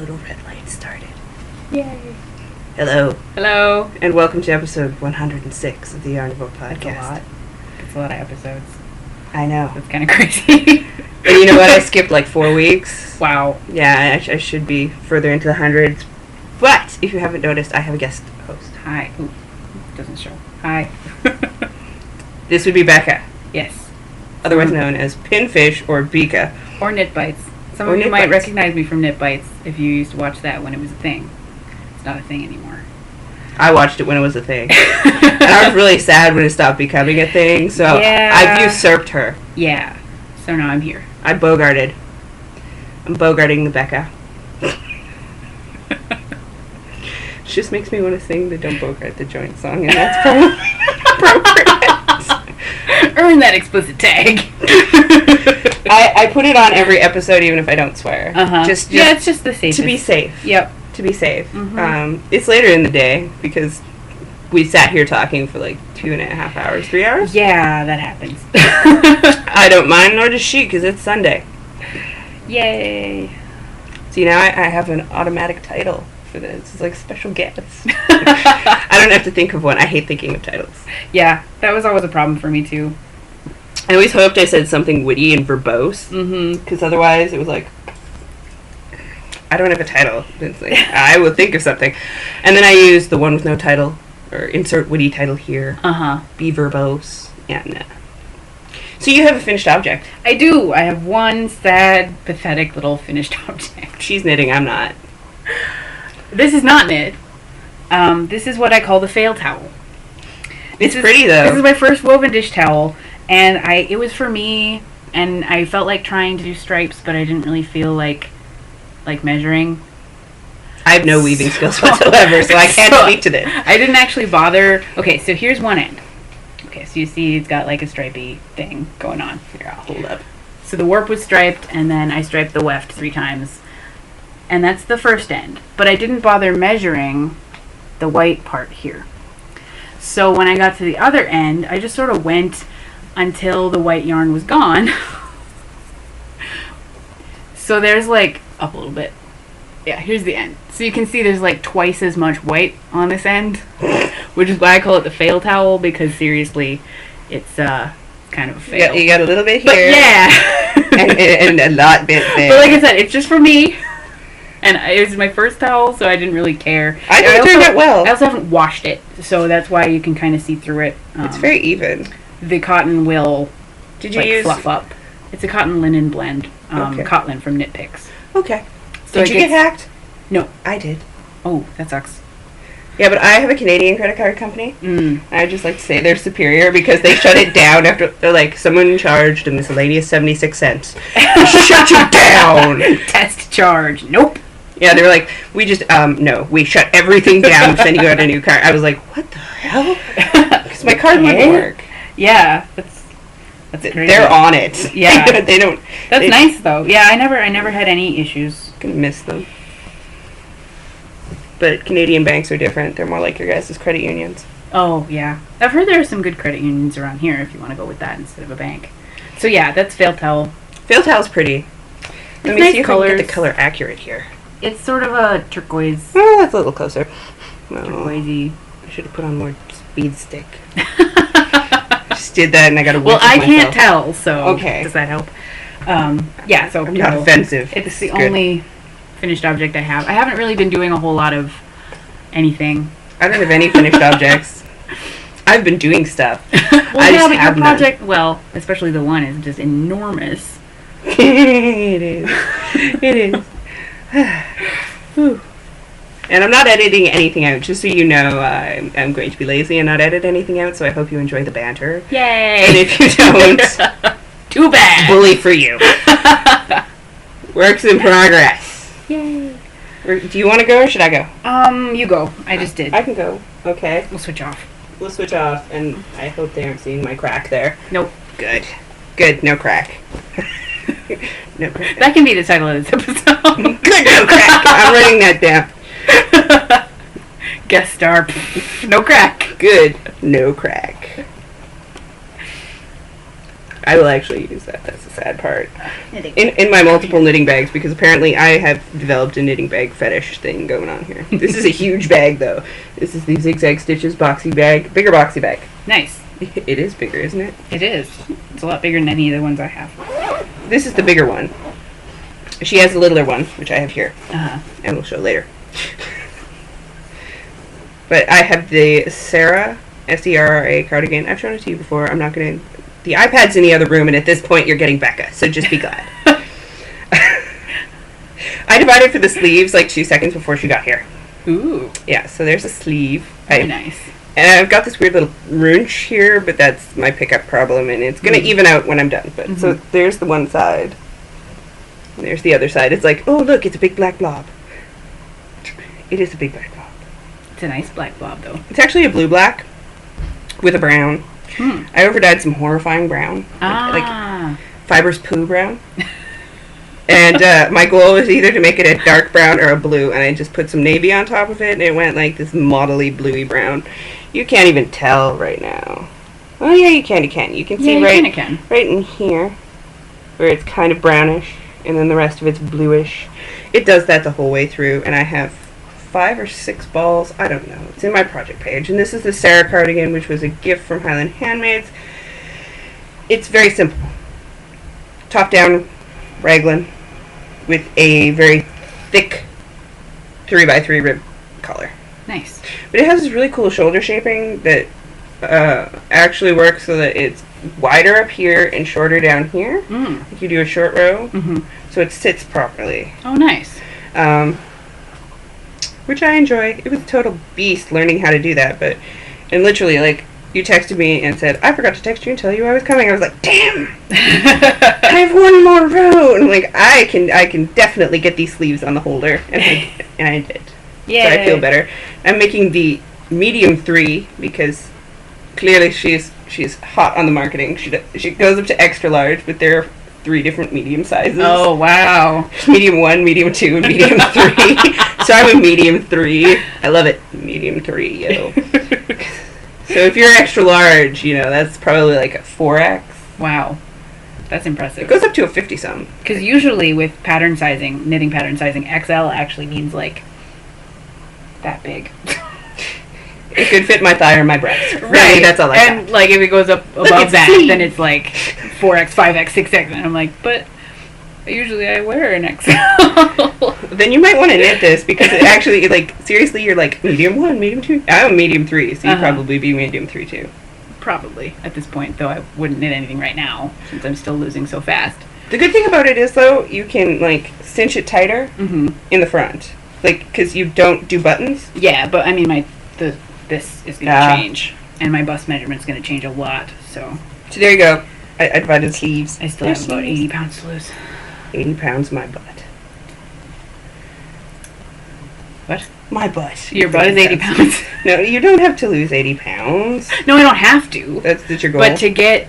little red light started. Yay. Hello. Hello. And welcome to episode 106 of the Yarnable Podcast. It's a lot of episodes. I know. It's kind of crazy. And you know what? I skipped like 4 weeks. Wow. Yeah, I should be further into the hundreds. But if you haven't noticed, I have a guest host. Hi. Ooh, doesn't show. Hi. This would be Becca, Yes. otherwise known as Pinfish or Bika. Or Knit Bites. Some Or of you Knit might Bites. recognize me from Knit Bites if you used to watch that when it was a thing. It's not a thing anymore. I watched it when it was a thing. And I was really sad when it stopped becoming a thing, so Yeah. I've usurped her. Yeah. So now I'm here. I'm bogarted. I'm bogarting the Becca. She just makes me want to sing the Don't Bogart the Joint song, and that's probably appropriate. Earn that explicit tag. I put it on every episode, even if I don't swear. Uh-huh. Just Yeah, it's just the safest. to be safe. Yep. To be safe. Mhm. It's later in the day because we sat here talking for like 2.5 hours, 3 hours. Yeah, that happens. I don't mind, nor does she, because it's Sunday. Yay. See, now I have an automatic title for this. It's like special guest. I don't have to think of one. I hate thinking of titles. Yeah, that was always a problem for me too. I always hoped I said something witty and verbose, Mm-hmm. because otherwise it was like, I don't have a title. It's like, I will think of something. And then I use the one with no title, or insert witty title here, Uh-huh. be verbose, and so you have a finished object. I do. I have one sad, pathetic little finished object. She's knitting, I'm not. This is not knit. This is what I call the fail towel. It's pretty, though. This is my first woven dish towel, and it was for me, and I felt like trying to do stripes, but I didn't really feel like measuring. I have no weaving skills whatsoever, so I can't speak to this. I didn't actually bother. Okay, so here's one end. Okay, so you see it's got like a stripey thing going on. Here, I'll hold up. So the warp was striped, and then I striped the weft 3 times. And that's the first end. But I didn't bother measuring the white part here. So when I got to the other end, I just sort of went until the white yarn was gone. So there's like, up a little bit. Yeah, here's the end. So you can see there's like twice as much white on this end, which is why I call it the fail towel, because seriously, it's kind of a fail. You got a little bit But here. yeah. and a lot bit there. But like I said, it's just for me. And it was my first towel, so I didn't really care. I think it turned out well. I also haven't washed it, so that's why you can kind of see through it. It's very even. The cotton will Did you use... fluff up. It's a cotton linen blend. Okay. Cotton from Knit Picks. Okay. So Did you get hacked? No. I did. Oh, that sucks. Yeah, but I have a Canadian credit card company. I just like to say they're superior because they shut it down after they're like, someone charged a miscellaneous 76 cents. Shut you down! Test charge. Nope. Yeah, they were like, we just, no, we shut everything down, send you out a new card. I was like, what the hell? Because my card wouldn't work. Yeah, that's crazy. They're on it. Yeah. They don't. That's nice though. Yeah, I never had any issues. Gonna miss them. But Canadian banks are different. They're more like your guys' credit unions. Oh, yeah. I've heard there are some good credit unions around here if you want to go with that instead of a bank. So yeah, that's fail towel. Fail towel's pretty. Let me nice see if I colors. can get the color accurate here. It's sort of a turquoise, Oh, that's a little closer. No, turquoisey. I should have put on more speed stick. Just did that and I got to Well, I can't myself. tell, so Okay. does that help? Yeah, so I'm not offensive. It's the It's good. only finished object I have. I haven't really been doing a whole lot of anything. I don't have any finished objects. I've been doing stuff. Well, I yeah, just but have your none. project, well, especially the one, is just enormous. It is. It is. Whew. And I'm not editing anything out, just so you know. I'm going to be lazy and not edit anything out, so I hope you enjoy the banter. Yay! And if you don't, too bad. bully for you. Works in progress. Yay! Do you want to go or should I go? You go. I just did. I can go. Okay. We'll switch off. We'll switch off, and I hope they aren't seeing my crack there. Nope. Good. Good. No crack. No crack. That can be the title of this episode. Good. No crack. I'm writing that down. Guest star. No crack. Good. No crack. I will actually use that. That's the sad part. Knitting. In my multiple knitting bags, because apparently I have developed a knitting bag fetish thing going on here. This is a huge bag, though. This is the Zigzag Stitches boxy bag. Bigger boxy bag. Nice. It is bigger, isn't it? It is. It's a lot bigger than any of the ones I have. This is the bigger one. She has a littler one, which I have here. Uh-huh. And we'll show later. But I have the Sarah, Serra cardigan. I've shown it to you before. I'm not going to... The iPad's in the other room, and at this point, you're getting Becca, so just be glad. I divided for the sleeves like 2 seconds before she got here. Ooh. Yeah, so there's a sleeve. Very nice. And I've got this weird little runch here, but that's my pickup problem, and it's going to even out when I'm done. But so there's the one side. And there's the other side. It's like, oh, look, it's a big black blob. It is a big black blob. It's a nice black blob, though. It's actually a blue-black with a brown. I overdyed some horrifying brown. Like fibrous poo brown. And my goal was either to make it a dark brown or a blue, and I just put some navy on top of it, and it went like this modelly bluey brown. You can't even tell right now. Oh yeah, you can. You can see right in here where it's kind of brownish, and then the rest of it's bluish. It does that the whole way through, and I have 5 or 6 balls. I don't know. It's in my project page, and this is the Sarah cardigan, which was a gift from Highland Handmaids. It's very simple. Top-down raglan with a very thick 3x3 rib collar. Nice. But it has this really cool shoulder shaping that actually works so that it's wider up here and shorter down here. If you do a short row, so it sits properly. Oh, nice. Which I enjoy. It was a total beast learning how to do that, and literally, like, you texted me and said, I forgot to text you and tell you I was coming. I was like, damn! I have one more row! And I'm like, I can definitely get these sleeves on the holder. And I did. Yay. So I feel better. I'm making the medium 3 because clearly she's hot on the marketing. She goes up to extra large, but there are 3 different medium sizes. Oh, wow. Medium 1, medium 2, and medium 3. So I'm a medium 3. I love it. Medium 3, yo. So if you're extra large, that's probably like a 4X. Wow. That's impressive. It goes up to a 50-some. Because usually with pattern sizing, knitting pattern sizing, XL actually means like that big. It could fit my thigh or my breast. Right. Really, that's all I got. And like if it goes up above that, then it's like 4X, 5X, 6X. And I'm like, but usually I wear an XL. Then you might want to knit this because it actually, like, seriously, you're like medium 1, medium 2. I'm a medium 3, so you'd probably be medium 3 too. Probably at this point, though I wouldn't knit anything right now since I'm still losing so fast. The good thing about it is, though, you can, like, cinch it tighter in the front. Like, because you don't do buttons. Yeah, but I mean, this is going to change. And my bust measurement's going to change a lot, so. So there you go. I divided sleeves. I still have about 80 pounds to lose. 80 pounds my butt. What? My butt. Your butt is 80 pounds. No, you don't have to lose 80 pounds. No, I don't have to. That's your goal? But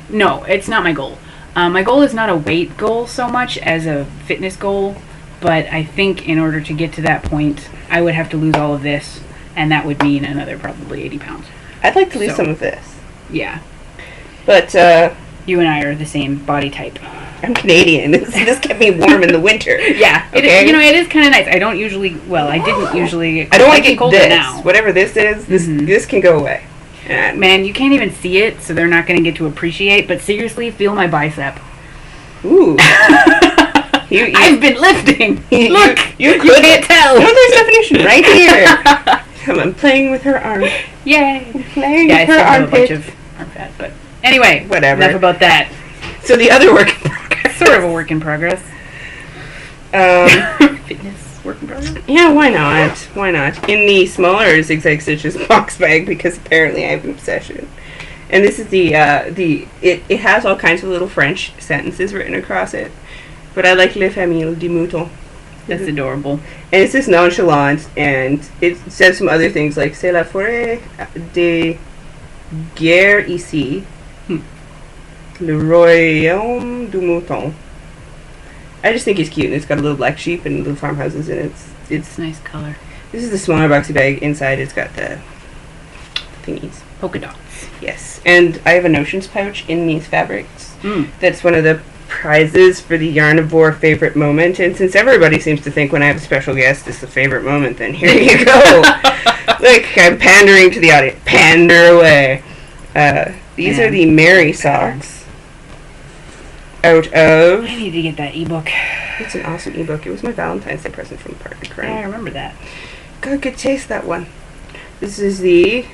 no, it's not my goal. My goal is not a weight goal so much as a fitness goal, but I think in order to get to that point, I would have to lose all of this, and that would mean another probably 80 pounds. I'd like to lose some of this. Yeah. But, you and I are the same body type. I'm Canadian. This kept me warm in the winter. Yeah. Okay? It is kind of nice. I don't usually, I didn't usually. I don't want to get colder this. Now. Whatever this is, this can go away. And man, you can't even see it, so they're not going to get to appreciate, but seriously, feel my bicep. Ooh. I've been lifting. Look, you can't tell. No, there's definition right here. I'm playing with her arm. Yay. I'm playing with her armpit. A bunch of arm fat, but anyway, whatever. Enough about that. So the other work in progress. Sort of a work in progress. Fitness work in progress? Yeah, why not? Why not? In the smaller Zigzag Stitches box bag, because apparently I have an obsession. And this is it has all kinds of little French sentences written across it. But I like Les Familles du Mouton. That's adorable. And it's just nonchalant, and it says some other things like C'est la forêt de guerre ici. Le royaume du mouton. I just think it's cute, and it's got a little black sheep and little farmhouses, and it's nice color. This is the smaller boxy bag. Inside, it's got the thingies, polka dots. Yes. And I have a notions pouch in these fabrics. Mm. That's one of the prizes for the Yarnivore favorite moment. And since everybody seems to think when I have a special guest it's the favorite moment, then here you go. Like, I'm pandering to the audience. Pander away. These are the Mary socks. Out of... I need to get that ebook. It's an awesome ebook. It was my Valentine's Day present from Partner Crime. Yeah, I remember that. Got a good taste, that one. This is the...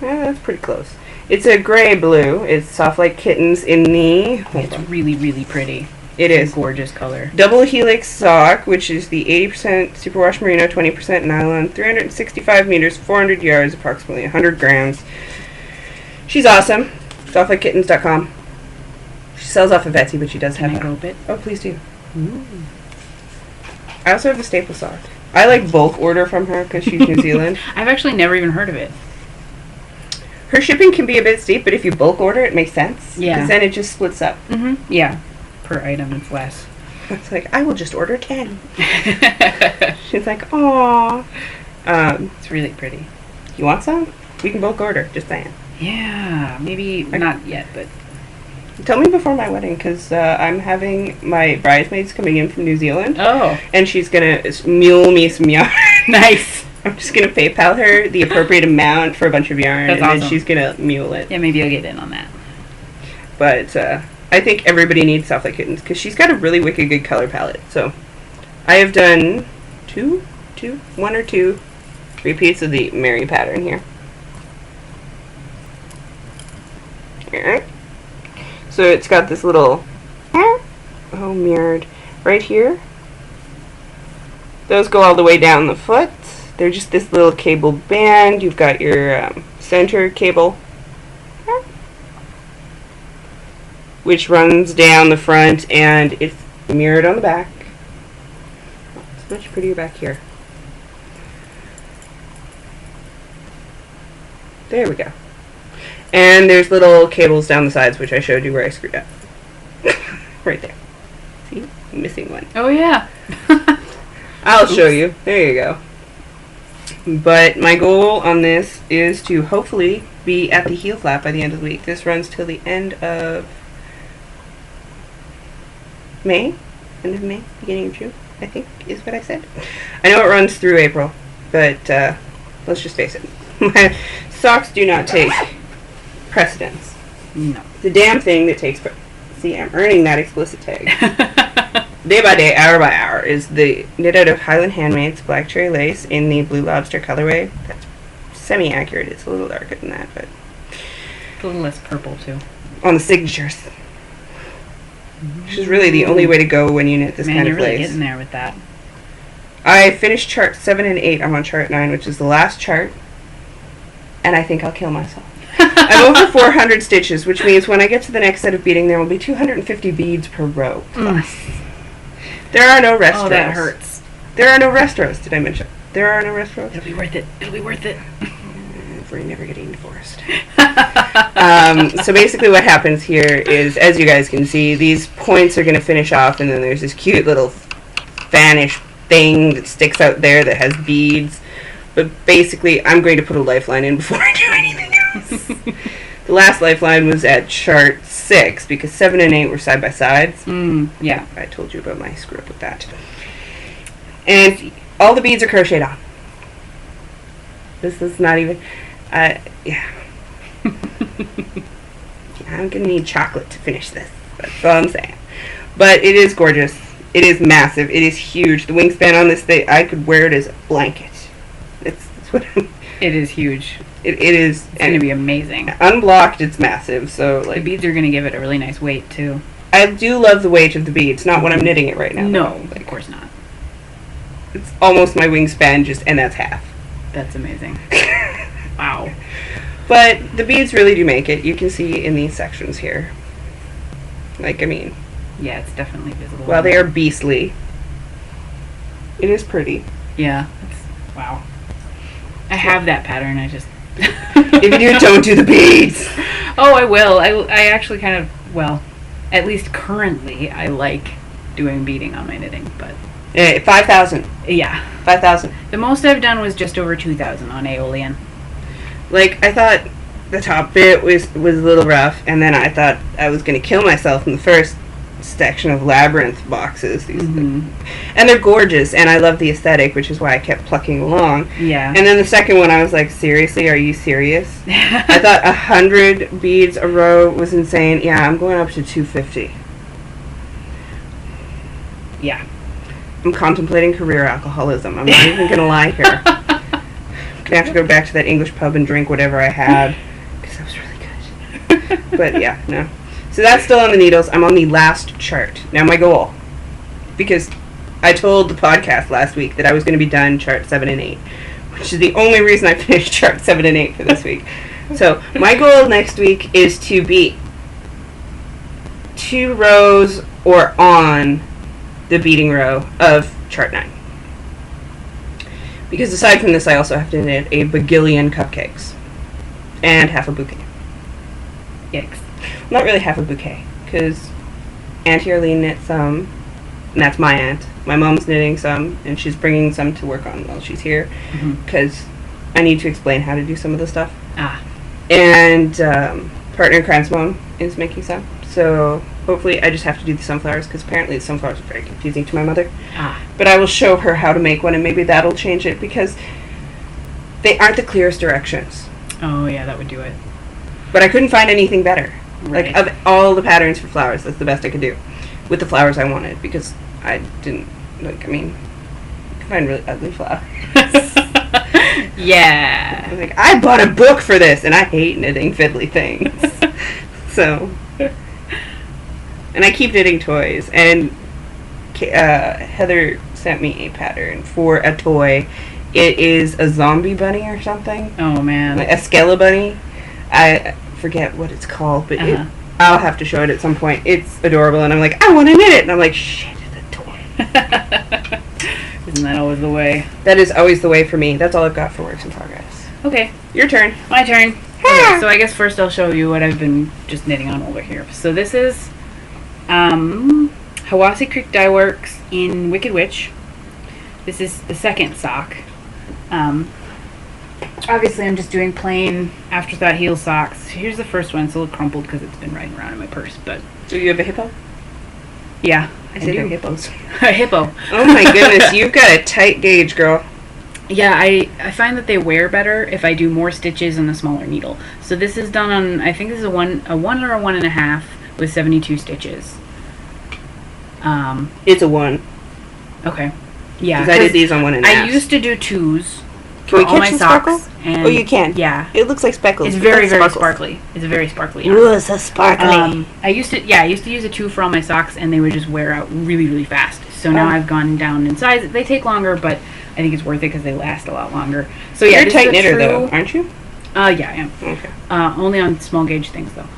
that's pretty close. It's a gray blue. It's Soft Like Kittens in the... It's really, really pretty. It It's is. a gorgeous color. Double Helix sock, which is the 80% superwash merino, 20% nylon, 365 meters, 400 yards, approximately 100 grams. She's awesome. SoftLikeKittens.com. She sells off of Etsy, but she does Can have I rope it? Oh, please do. Ooh. I also have a staple sock. I like bulk order from her because she's New Zealand. I've actually never even heard of it. Her shipping can be a bit steep, but if you bulk order, it makes sense. Yeah. Because then it just splits up. Mm-hmm. Yeah. Per item, it's less. It's like, I will just order 10. She's like, aww. It's really pretty. You want some? We can bulk order, just saying. Yeah, maybe not yet, but Tell me before my wedding, because I'm having my bridesmaids coming in from New Zealand. oh, And she's going to mule me some yarn. nice. I'm just going to PayPal her the appropriate amount for a bunch of yarn. That's and then awesome. she's going to mule it. Yeah, maybe I'll get in on that. But I think everybody needs Soft Like Kittens, because she's got a really wicked good color palette. So I have done one or two repeats of the Mary pattern here. Alright. So it's got this little, mirrored right here. Those go all the way down the foot. They're just this little cable band. You've got your center cable, which runs down the front, and it's mirrored on the back. It's much prettier back here. There we go. And there's little cables down the sides, which I showed you where I screwed up. Right there. See? I'm missing one. Oh yeah. I'll show you. There you go. But my goal on this is to hopefully be at the heel flap by the end of the week. This runs till the end of May. End of May, beginning of June, I think is what I said. I know it runs through April, but let's just face it. My socks do not take precedence. No. The damn thing that takes see, I'm earning that explicit tag. Day by day, hour by hour is the knit out of Highland Handmaid's black cherry lace in the Blue Lobster colorway. That's semi-accurate. It's a little darker than that, but It's a little less purple too. on the signatures. Which is really the only way to go when you knit this Man, kind you're of really lace. getting there with that. I finished chart 7 and 8. I'm on chart 9, which is the last chart. And I think I'll kill myself. I'm over 400 stitches, which means when I get to the next set of beading, there will be 250 beads per row. Plus. There are no rest rows. Oh, that hurts. There are no rest rows, did I mention? There are no rest rows. It'll be worth it. It'll be worth it. We're never getting divorced. So basically what happens here is, as you guys can see, these points are going to finish off, and then there's this cute little fanish thing that sticks out there that has beads. But basically, I'm going to put a lifeline in before I do anything else. The last lifeline was at chart 6, because 7 and 8 were side by sides. Yeah. I told you about my screw up with that. And all the beads are crocheted on. This is not even... yeah. I'm going to need chocolate to finish this. That's all I'm saying. But it is gorgeous. It is massive. It is huge. The wingspan on this thing, I could wear it as a blanket. It's what It is huge. it is. It's going to be amazing. Unblocked, it's massive. So, The like, beads are going to give it a really nice weight, too. I do love the weight of the beads. Not when I'm knitting it right now. No, though. of course not. It's almost my wingspan, and that's half. That's amazing. Wow. But the beads really do make it. You can see in these sections here. Like, I mean, Yeah, it's definitely visible. while they are beastly, it is pretty. Yeah. Wow. I have that pattern. I just... If you do, don't do the beads. Oh, I will. I actually kind of, well, at least currently, I like doing beading on my knitting, but... 5,000. Yeah. 5,000. The most I've done was just over 2,000 on Aeolian. Like, I thought the top bit was a little rough, and then I thought I was going to kill myself in the first section of labyrinth boxes. And they're gorgeous, and I love the aesthetic, which is why I kept plucking along. Yeah. And then the second one, I was like, seriously, are you serious? I thought 100 beads a row was insane. Yeah, I'm going up to 250. Yeah. I'm contemplating career alcoholism. I'm not even going to lie here. I'm going to have to go back to that English pub and drink whatever I had, because that was really good. But yeah, no. So that's still on the needles. I'm on the last chart. Now my goal, because I told the podcast last week that I was going to be done chart 7 and 8, which is the only reason I finished chart 7 and 8 for this week. So my goal next week is to be 2 rows or on the beating row of chart 9. Because aside from this, I also have to knit a bagillion cupcakes and half a bouquet. Yikes. Not really half a bouquet, because Auntie Arlene knit some, and that's my aunt. My mom's knitting some, and she's bringing some to work on while she's here, because I need to explain how to do some of the stuff. And partner in crime's mom is making some, so hopefully I just have to do the sunflowers, because apparently the sunflowers are very confusing to my mother. But I will show her how to make one, and maybe that'll change it, because they aren't the clearest directions. Oh, yeah, that would do it. But I couldn't find anything better. Right. Like, of all the patterns for flowers, that's the best I could do. With the flowers I wanted, because I didn't, like, I mean, you can find really ugly flowers. Yeah. I was like, I bought a book for this, and I hate knitting fiddly things. So, and I keep knitting toys, and Heather sent me a pattern for a toy. It is a zombie bunny or something. Oh, man. Like a Skella bunny. I forget what it's called, but I'll have to show it at some point. It's adorable, and I'm like, I want to knit it, and I'm like, shit, it's a toy. Isn't that always the way? That is always the way for me. That's all I've got for works in progress. Okay. Your turn. My turn. Okay, so I guess first I'll show you what I've been just knitting on over here. So this is Hiwassee Creek Dye Works in Wicked Witch. This is the second sock. Obviously, I'm just doing plain Afterthought heel socks. Here's the first one. It's a little crumpled because it's been riding around in my purse. But Do you have a hippo? yeah, I say they're hippos. A hippo. Oh my goodness, you've got a tight gauge, girl. Yeah, I find that they wear better if I do more stitches on the smaller needle. So this is done on, I think this is a one or a 1.5 with 72 stitches. It's a 1. Okay. Yeah. Because I did these on 1.5. I used to do 2s. Can we all my catch some socks. sparkle? And Oh, you can? Yeah. It looks like speckles. It's but very, that's very sparkles. sparkly. It's very sparkly. Ooh, it's so sparkly. I used to use a 2 for all my socks, and they would just wear out really, really fast. So now I've gone down in size. They take longer, but I think it's worth it because they last a lot longer. So yeah, You're a tight knitter, though, aren't you? Yeah, I am. Okay. Only on small gauge things, though.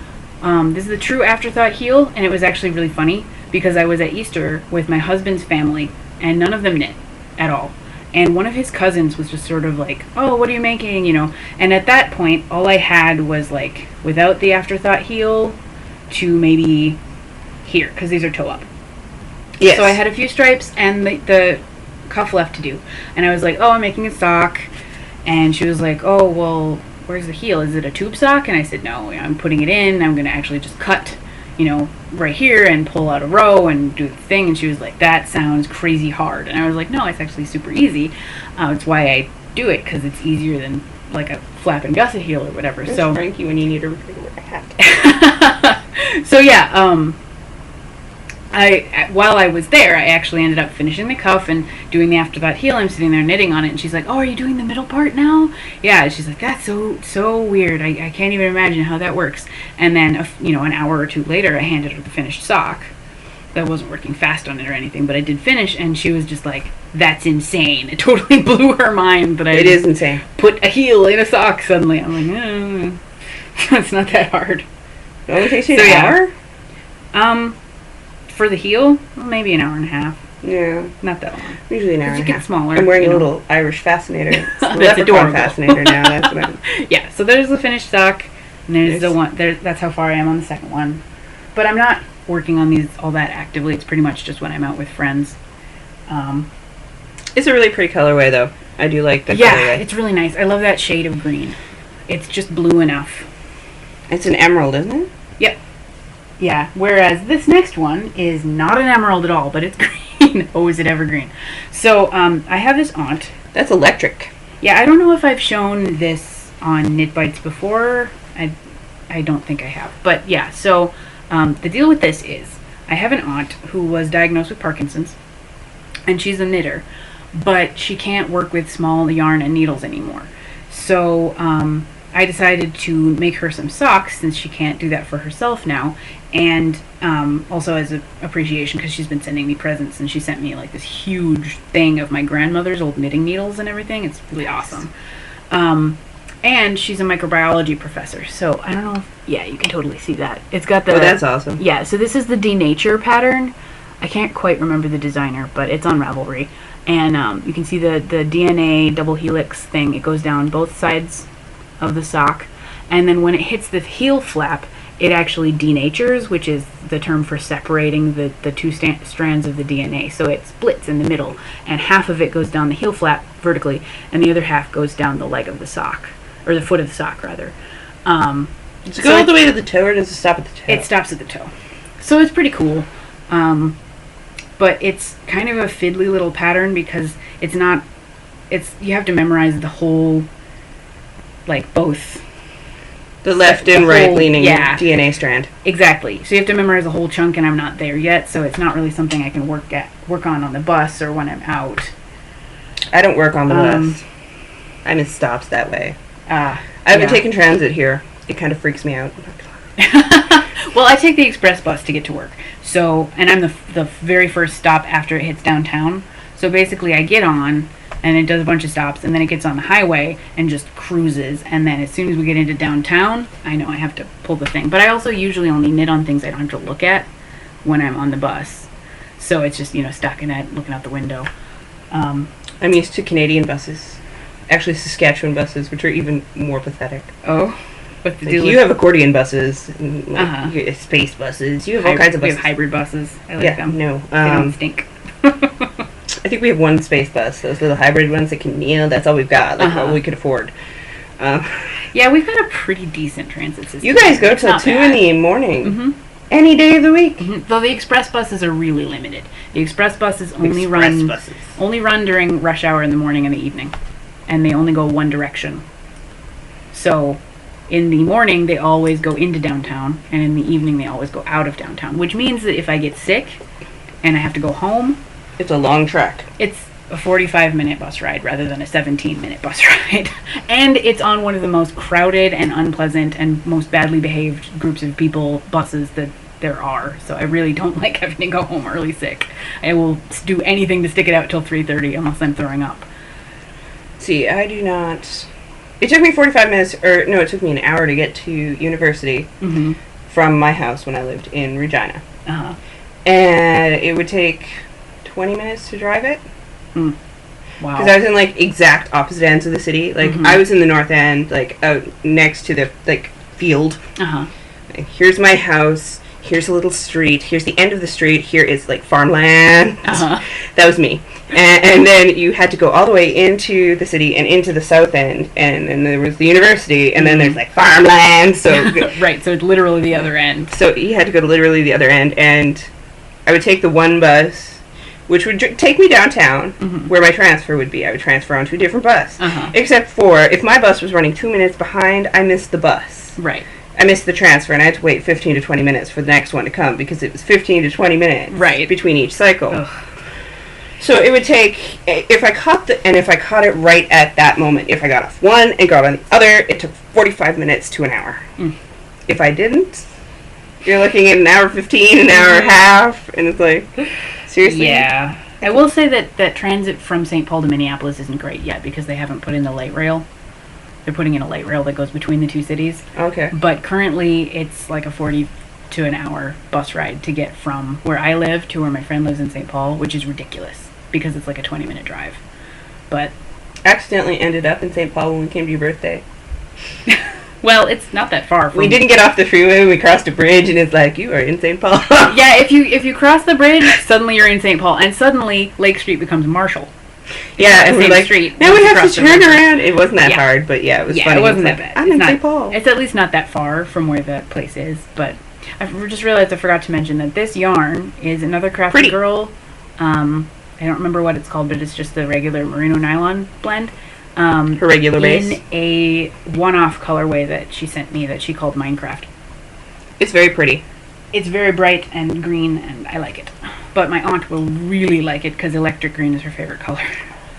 This is the true Afterthought heel, and it was actually really funny because I was at Easter with my husband's family, and none of them knit at all. And one of his cousins was just sort of like, oh, what are you making, you know? And at that point, all I had was, like, without the Afterthought heel to maybe here, because these are toe up. Yes. So I had a few stripes and the cuff left to do. And I was like, oh, I'm making a sock. And she was like, oh, well, where's the heel? Is it a tube sock? And I said, no, I'm putting it in. I'm going to actually just cut, you know, right here and pull out a row and do the thing. And she was like, that sounds crazy hard. And I was like, no, it's actually super easy. It's why I do it, because it's easier than like a flap and gusset heel or whatever. There's So Frankie when you need a hat. so yeah, while I was there, I actually ended up finishing the cuff and doing the Afterthought heel. I'm sitting there knitting on it, and she's like, "Oh, are you doing the middle part now?" Yeah, and she's like, "That's so weird. I can't even imagine how that works." And then, an hour or two later, I handed her the finished sock. That wasn't working fast on it or anything, but I did finish, and she was just like, "That's insane!" It totally blew her mind that I It is insane. put a heel in a sock suddenly. I'm like, it's not that hard. It only takes you an hour? For the heel, well, maybe an hour and a half. Yeah. Not that long. Usually an hour You and a get half. smaller. I'm wearing a little Irish fascinator. It's a That's leprechaun adorable. fascinator now. That's what I'm... Yeah, so there's the finished sock, and there's Nice. the one. That's how far I am on the second one. But I'm not working on these all that actively. It's pretty much just when I'm out with friends. It's a really pretty colorway, though. I do like the Yeah, colorway. it's really nice. I love that shade of green. It's just blue enough. It's an emerald, isn't it? Yep. Yeah, whereas this next one is not an emerald at all, but it's green. Oh, is it ever green? So, I have this aunt. That's electric. Yeah, I don't know if I've shown this on Knit Bites before. I don't think I have. But yeah, so the deal with this is I have an aunt who was diagnosed with Parkinson's, and she's a knitter, but she can't work with small yarn and needles anymore. So I decided to make her some socks since she can't do that for herself now, and also as an appreciation because she's been sending me presents, and she sent me like this huge thing of my grandmother's old knitting needles and everything. It's really awesome. And she's a microbiology professor, so I don't know if, yeah, you can totally see that. It's got the... Oh, that's awesome. Yeah, so this is the Denature pattern. I can't quite remember the designer, but it's on Ravelry. And you can see the DNA double helix thing. It goes down both sides of the sock. And then when it hits the heel flap, it actually denatures, which is the term for separating the two strands of the DNA. So it splits in the middle, and half of it goes down the heel flap vertically, and the other half goes down the leg of the sock. Or the foot of the sock, rather. Does it go all the way to the toe, or does it stop at the toe? It stops at the toe. So it's pretty cool. But it's kind of a fiddly little pattern because it's not... you have to memorize the whole... Like, both... The left and right-leaning DNA strand. Exactly. So you have to memorize the whole chunk, and I'm not there yet, so it's not really something I can work on the bus or when I'm out. I don't work on the bus. I miss stops that way. I've been taking transit here. It kind of freaks me out. Well, I take the express bus to get to work. So, and I'm the very first stop after it hits downtown. So basically I get on, and it does a bunch of stops, and then it gets on the highway and just cruises. And then as soon as we get into downtown, I know I have to pull the thing. But I also usually only knit on things I don't have to look at when I'm on the bus. So it's just, stockinette, looking out the window. I'm used to Canadian buses. Actually, Saskatchewan buses, which are even more pathetic. Oh? What's the deal? You have accordion buses, and, you have space buses. You have all kinds of buses. We have hybrid buses. I like them. No. They don't stink. I think we have one space bus. Those little hybrid ones that can kneel. That's all we've got. Like, all we could afford. Yeah, we've got a pretty decent transit system. You guys go till 2 in the morning. Mm-hmm. Any day of the week. Mm-hmm. Though the express buses are really limited. The express buses only run during rush hour in the morning and the evening. And they only go one direction. So, in the morning, they always go into downtown, and in the evening, they always go out of downtown. Which means that if I get sick, and I have to go home... It's a long trek. It's a 45-minute bus ride, rather than a 17-minute bus ride. And it's on one of the most crowded and unpleasant and most badly behaved groups of people buses that there are. So I really don't like having to go home early sick. I will do anything to stick it out till 3:30, unless I'm throwing up. See, I do not... It took me 45 minutes, it took me an hour to get to university from my house when I lived in Regina. Uh-huh. And it would take 20 minutes to drive it. Mm. Wow. Because I was in, exact opposite ends of the city. I was in the north end, out next to the, field. Uh-huh. Here's my house. Here's a little street. Here's the end of the street. Here is, farmland. Uh-huh. That was me. And then you had to go all the way into the city and into the south end. And then there was the university. And then there's, farmland. So right, so it's literally the other end. So you had to go to literally the other end. And I would take the one bus, which would take me downtown, where my transfer would be. I would transfer onto a different bus. Uh-huh. Except for, if my bus was running 2 minutes behind, I missed the bus. Right. I missed the transfer, and I had to wait 15 to 20 minutes for the next one to come, because it was 15 to 20 minutes between each cycle. Ugh. So it would take, if I caught it right at that moment, if I got off one and got on the other, it took 45 minutes to an hour. Mm. If I didn't, you're looking at an hour 15, an hour and a half, and it's seriously? Yeah. I will say that transit from St. Paul to Minneapolis isn't great yet, because they haven't put in the light rail. They're putting in a light rail that goes between the two cities. Okay. But currently, it's a 40 to an hour bus ride to get from where I live to where my friend lives in St. Paul, which is ridiculous because it's a 20-minute drive. But accidentally ended up in St. Paul when we came to your birthday. Well, it's not that far from... We didn't get off the freeway, we crossed a bridge, and it's you are in St. Paul. Yeah, if you cross the bridge, suddenly you're in St. Paul, and suddenly Lake Street becomes Marshall. Yeah, the and we're same like, street, now we have to across the turn river. around. It wasn't that Yeah. hard, but yeah, it was Yeah, funny. it wasn't It's that like, bad. I'm in St. Paul. It's at least not that far from where the place is, but I just realized I forgot to mention that this yarn is another Crafty Pretty. Girl. I don't remember what it's called, but it's just the regular merino nylon blend. Her regular base. In a one-off colorway that she sent me that she called Minecraft. It's very pretty. It's very bright and green, and I like it. But my aunt will really like it because electric green is her favorite color.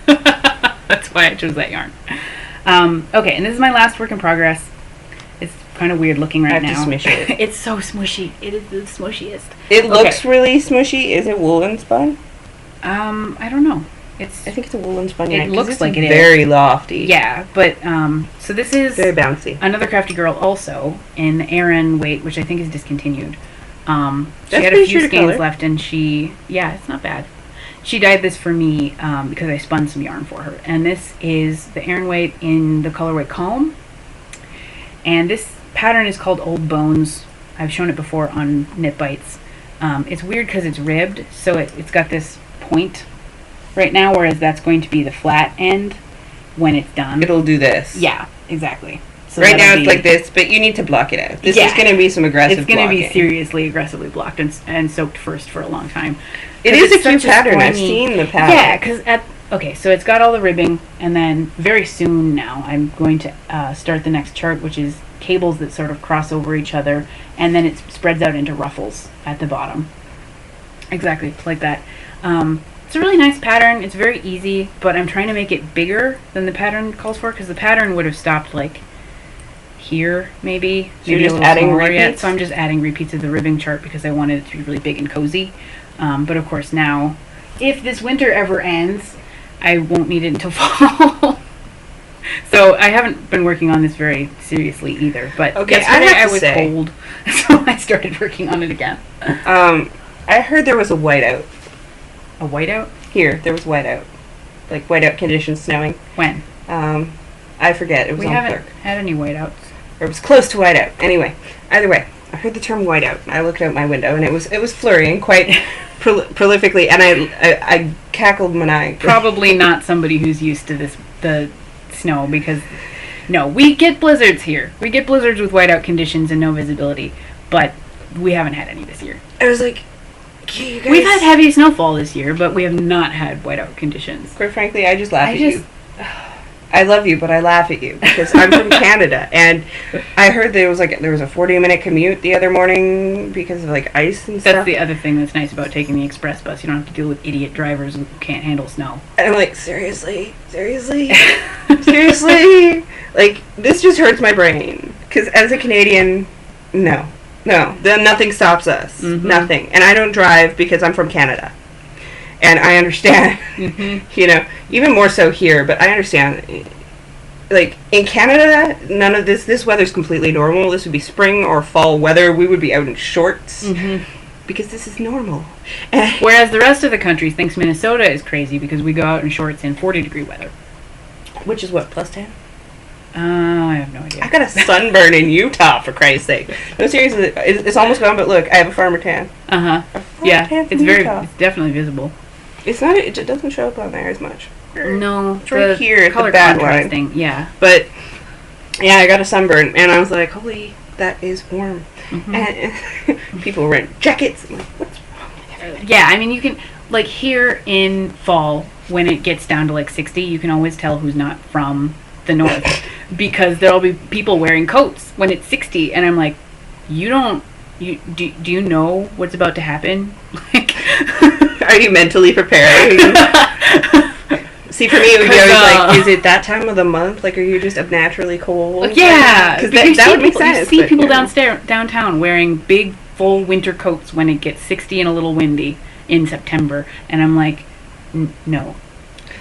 That's why I chose that yarn. Okay, and this is my last work in progress. It's kind of weird looking right now. I have to smush it. It's so smushy. It is the smushiest. It looks really smushy. Is it woolen spun? I don't know. I think it's a woolen spun. It looks like it is. Very lofty. Yeah, but so this is very bouncy. Another Crafty Girl also in the Aran weight, which I think is discontinued. She That's had a pretty few true to skeins color. left, and it's not bad. She dyed this for me because I spun some yarn for her, and this is the Aran weight in the colorway Calm. And this pattern is called Old Bones. I've shown it before on Knit Bites. It's weird because it's ribbed, so it's got this point right now, whereas that's going to be the flat end when it's done. It'll do this. Yeah, exactly. So right now it's like this, but you need to block it out. This is going to be some aggressive It's going to be blocking. seriously aggressively blocked and soaked first for a long time. It is a cute such pattern. I've springy- seen the pattern. Yeah, because so it's got all the ribbing, and then very soon now I'm going to start the next chart, which is cables that sort of cross over each other, and then it spreads out into ruffles at the bottom. Exactly, like that. It's a really nice pattern. It's very easy, but I'm trying to make it bigger than the pattern calls for, because the pattern would have stopped like here, maybe. So you're maybe a just little adding smaller yet. repeats? So I'm just adding repeats of the ribbing chart because I wanted it to be really big and cozy. But of course now, if this winter ever ends, I won't need it until fall. So I haven't been working on this very seriously either. But Okay, yesterday I have I to was say- cold, so I started working on it again. I heard there was a whiteout. A whiteout? Here, there was whiteout. Like whiteout conditions snowing. When? I forget. It was We on haven't Clerk. had any whiteouts. Or it was close to whiteout. Anyway, either way, I heard the term whiteout. I looked out my window, and it was flurrying quite prolifically, and I cackled maniacally. Probably not somebody who's used to the snow, because no, we get blizzards here. We get blizzards with whiteout conditions and no visibility, but we haven't had any this year. I was like, "Okay, you guys." We've had heavy snowfall this year, but we have not had whiteout conditions. Quite frankly, I just laugh at you. I love you, but I laugh at you because I'm from Canada, and I heard there was a 40-minute commute the other morning because of like ice and That's stuff. the other thing that's nice about taking the express bus. You don't have to deal with idiot drivers who can't handle snow. And I'm like, seriously, seriously. Like, this just hurts my brain. Because as a Canadian, no. Then nothing stops us. Mhm. Nothing. And I don't drive because I'm from Canada. And I understand, even more so here, but I understand. Like, in Canada, none of this weather's completely normal. This would be spring or fall weather. We would be out in shorts. Because this is normal. Whereas the rest of the country thinks Minnesota is crazy because we go out in shorts in 40-degree weather. Which is what, plus 10? I have no idea. I got a sunburn in Utah, for Christ's sake. No, seriously, it's almost gone, but look, I have a farmer tan. Yeah, tan from it's Utah. it's definitely visible. It's not, it doesn't show up on there as much. No, It's right here at the color bad contrasting. Yeah, But, yeah, I got a sunburn, and I was like, holy, that is warm. And people were wearing jackets. I'm like, what's wrong with everybody? yeah. I mean, you can like here in fall when it gets down to like 60, you can always tell who's not from the north because there'll be people wearing coats when it's 60, and I'm like, do you know what's about to happen? Like, Are you mentally preparing? See, for me, it would be always like, is it that time of the month? Like, are you just naturally cold? yeah, Because because that would make you sense. see but, people you know. downtown wearing big full winter coats when it gets 60 and a little windy in September, and I'm like, no.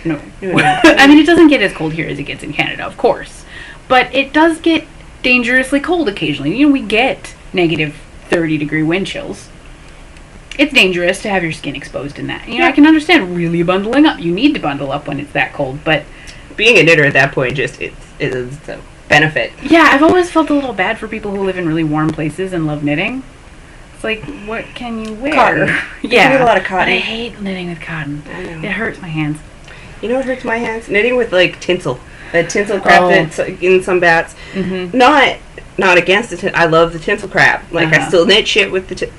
No. I mean, it doesn't get as cold here as it gets in Canada, of course, but it does get dangerously cold occasionally. You know, we get negative 30-degree wind chills. It's dangerous to have your skin exposed in that. You know, I can understand really bundling up. You need to bundle up when it's that cold, but Being a knitter at that point, just it's a benefit. yeah, I've always felt a little bad for people who live in really warm places and love knitting. It's like, what can you wear? Cotton. You can Yeah, get a lot of but cotton. I hate knitting with cotton. I know. It hurts my hands. You know what hurts my hands? Knitting with like tinsel. That tinsel crap that's in some bats. Mm-hmm. Not against the I love the tinsel crap. Like I still knit shit with the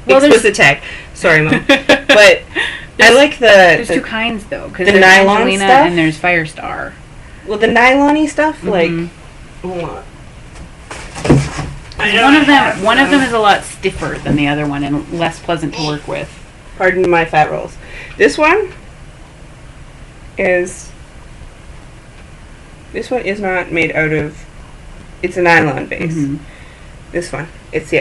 explicit tag. Sorry, Mom. But I like There's two kinds though, because there's nylon Angelina stuff and there's Firestar. Well, the nylon-y stuff, like hold on. One of them is a lot stiffer than the other one and less pleasant to work with. Pardon my fat rolls. This one is not made out of. It's a nylon base. Mm-hmm. This one, it's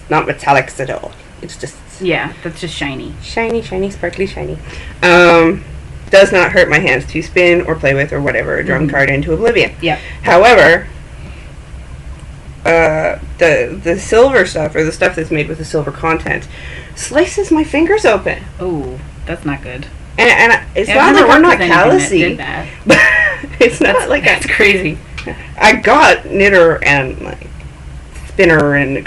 not metallics at all. It's just that's just shiny, sparkly, shiny. Does not hurt my hands to spin or play with or whatever a drum card into oblivion. Yeah. However, the silver stuff or the stuff that's made with the silver content slices my fingers open. Oh, that's not good. And it's not like I'm not callousy. But it's not like that's crazy. I got knitter and like spinner and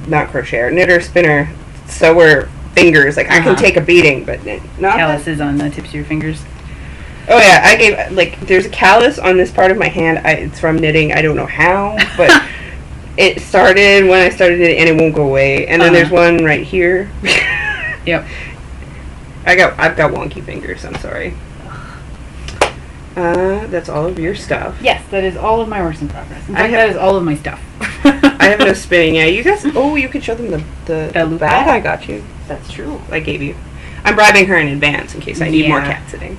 not crochet, knitter, spinner, sewer fingers. Like I can take a beating, but not calluses on the tips of your fingers. Oh yeah, I gave there's a callus on this part of my hand. It's from knitting. I don't know how, but it started when I started knitting, and it won't go away. And then there's one right here. Yep. I've got wonky fingers. I'm sorry. That's all of your stuff. Yes, that is all of my works in progress. In fact, that is all of my stuff. I have no spinning. Yeah, you guys. Oh, you could show them the bat I got you. That's true. I gave you. I'm bribing her in advance in case I need more cat sitting.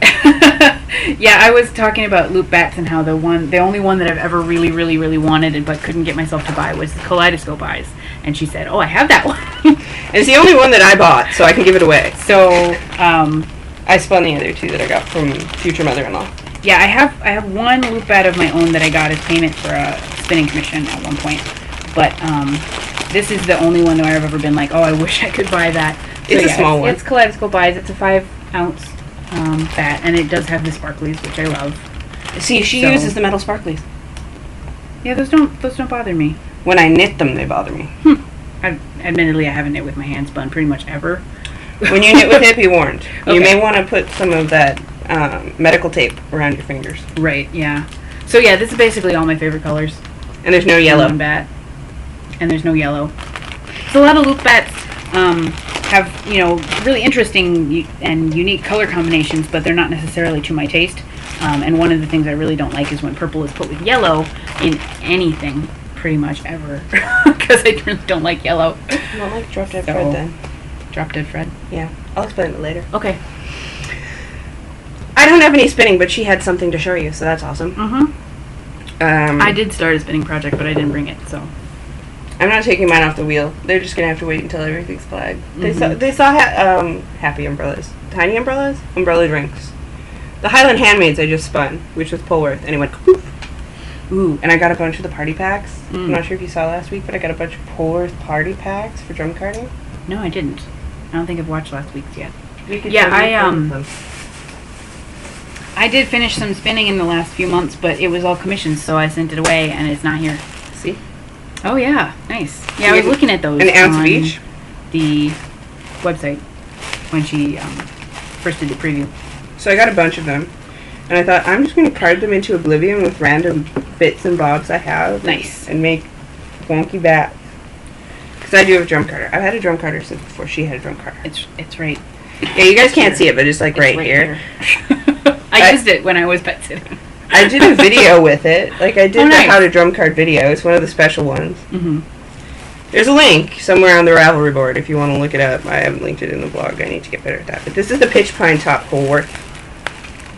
Yeah, I was talking about loop bats and how the only one that I've ever really, really, really wanted but couldn't get myself to buy was the Kaleidoscope Eyes. And she said, "Oh, I have that one." And it's the only one that I bought, so I can give it away. So, I spun the other two that I got from future mother-in-law. Yeah, I have one loop bat of my own that I got as payment for a spinning commission at one point. But this is the only one where I've ever been like, oh, I wish I could buy that. So it's a small one. It's Kaleidoscope Eyes. It's a 5-ounce bat, and it does have the sparklies, which I love. See, she uses the metal sparklies. Yeah, those don't bother me. When I knit them, they bother me. Admittedly, I haven't knit with my hand spun pretty much ever. When you knit with it, be warned. Okay. You may want to put some of that medical tape around your fingers. Right, yeah. So yeah, this is basically all my favorite colors. And there's no yellow. Bat. And there's no yellow. So a lot of loop bats have, really interesting and unique color combinations, but they're not necessarily to my taste. And one of the things I really don't like is when purple is put with yellow in anything, pretty much ever. Because I really don't like yellow. You don't like drop dead Fred then? Drop dead Fred? Yeah. I'll explain it later. Okay. I don't have any spinning, but she had something to show you, so that's awesome. I did start a spinning project, but I didn't bring it, so. I'm not taking mine off the wheel. They're just going to have to wait until everything's flagged. They saw happy umbrellas. Tiny umbrellas? Umbrella drinks. The Highland Handmaids I just spun, which was Polworth, and it went poof. Ooh, and I got a bunch of the party packs. I'm not sure if you saw last week, but I got a bunch of Polworth party packs for drum carding. No, I didn't. I don't think I've watched last week's yet. I did finish some spinning in the last few months, but it was all commissions, so I sent it away, and it's not here. See? Oh, yeah. Nice. Yeah, I was looking at those an ounce of each? The website when she first did the preview. So I got a bunch of them, and I thought, I'm just going to card them into oblivion with random bits and bobs I have. Nice. And make wonky bats. Because I do have a drum carder. I've had a drum carder since before she had a drum carder. It's right. Yeah, you guys can't see it, but it's like right here. I used it when I was pet sitting. I did a video with it. Like, I did nice. the How to Drum Card video. It's one of the special ones. Mm-hmm. There's a link somewhere on the Ravelry board if you want to look it up. I haven't linked it in the blog. I need to get better at that. But this is the Pitch Pine Top Polworth